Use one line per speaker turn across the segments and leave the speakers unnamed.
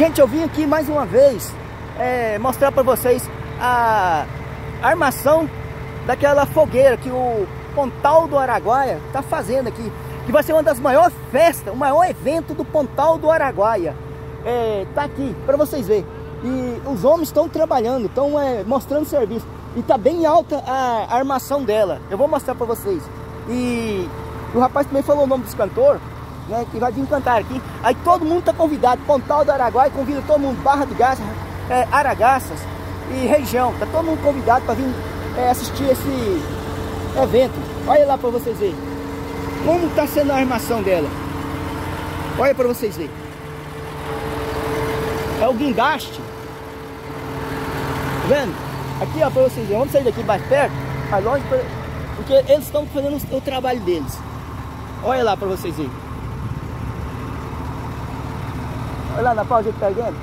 Gente, eu vim aqui mais uma vez mostrar para vocês a armação daquela fogueira que o Pontal do Araguaia está fazendo aqui, que vai ser uma das maiores festas, o maior evento do Pontal do Araguaia. Tá aqui para vocês verem. E os homens estão trabalhando, estão mostrando serviço. E tá bem alta a armação dela. Eu vou mostrar para vocês. E o rapaz também falou o nome dos cantores, né, que vai vir cantar aqui. Aí todo mundo tá convidado. Pontal do Araguaia convida todo mundo, Barra do Garça, Aragaças e região. Tá todo mundo convidado para vir assistir esse evento. Olha lá para vocês verem como tá sendo a armação dela. Olha para vocês verem. É o guindaste. Tá vendo? Aqui, ó, para vocês verem. Vamos sair daqui mais perto, mais longe, porque eles estão fazendo o trabalho deles. Olha lá para vocês verem. Olha lá na pausa que tá erguendo.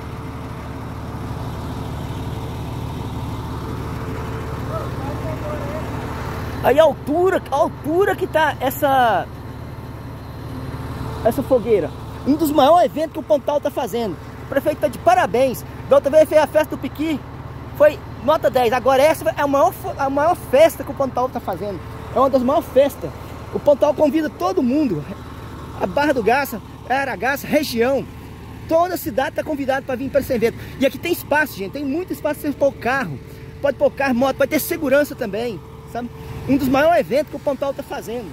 Aí a altura que tá essa fogueira. Um dos maiores eventos que o Pontal tá fazendo. O prefeito tá de parabéns. Da outra vez fez a festa do Piqui, foi nota 10. Agora essa é a maior festa que o Pontal tá fazendo. É uma das maiores festas. O Pontal convida todo mundo. A Barra do Garça, Aragaça, região. Toda a cidade está convidada para vir para esse evento. E aqui tem espaço, gente. Tem muito espaço para você pôr carro. Pode pôr carro, moto, pode ter segurança também. Sabe? Um dos maiores eventos que o Pontal está fazendo.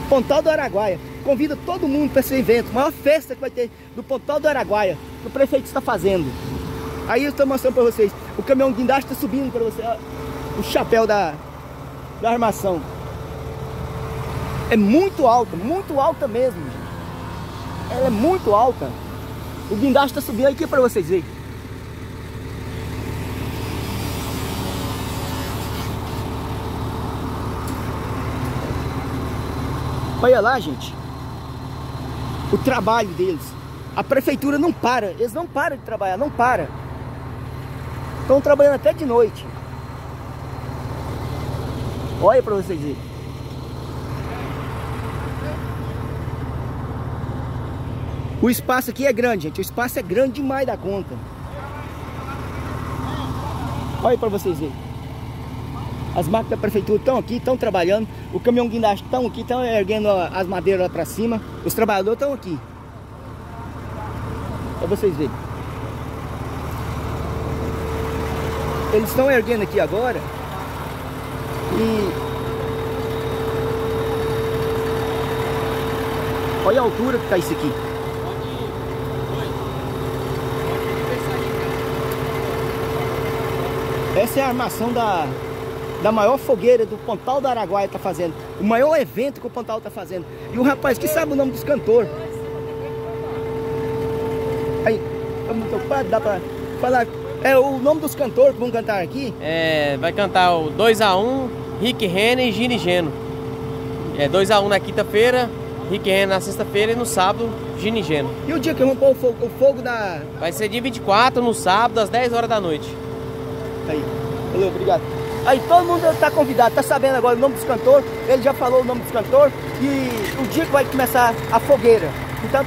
Pontal do Araguaia. Convida todo mundo para esse evento. A maior festa que vai ter do Pontal do Araguaia, que o prefeito está fazendo. Aí eu estou mostrando para vocês. O caminhão guindaste está subindo para vocês. O chapéu da armação. É muito alta mesmo. Gente. Ela é muito alta. O guindaste está subindo aqui para vocês verem. Olha lá, gente. O trabalho deles. A prefeitura não para. Eles não param de trabalhar, não para. Estão trabalhando até de noite. Olha para vocês verem. O espaço aqui é grande, gente. O espaço é grande demais da conta. Olha para vocês verem. As máquinas da prefeitura estão aqui, estão trabalhando. O caminhão guindaste estão aqui, estão erguendo as madeiras lá para cima. Os trabalhadores estão aqui. Para vocês verem. Eles estão erguendo aqui agora. E olha a altura que está isso aqui. Essa é a armação da maior fogueira do Pontal do Araguaia tá fazendo. O maior evento que o Pontal tá fazendo. E o rapaz que sabe o nome dos cantores. Aí, tá muito ocupado, dá pra falar. O nome dos cantores que vão cantar aqui?
Vai cantar o 2x1, Rick Renner e Gini Geno. 2x1 na quinta-feira, Rick Renner na sexta-feira e no sábado, Gini Geno.
E o dia que vão pôr o fogo da...
Vai ser dia 24, no sábado, às 10 horas da noite.
Aí, valeu, obrigado. Aí todo mundo está convidado, tá sabendo agora o nome dos cantores. Ele já falou o nome dos cantores e o dia que vai começar a fogueira. Então tá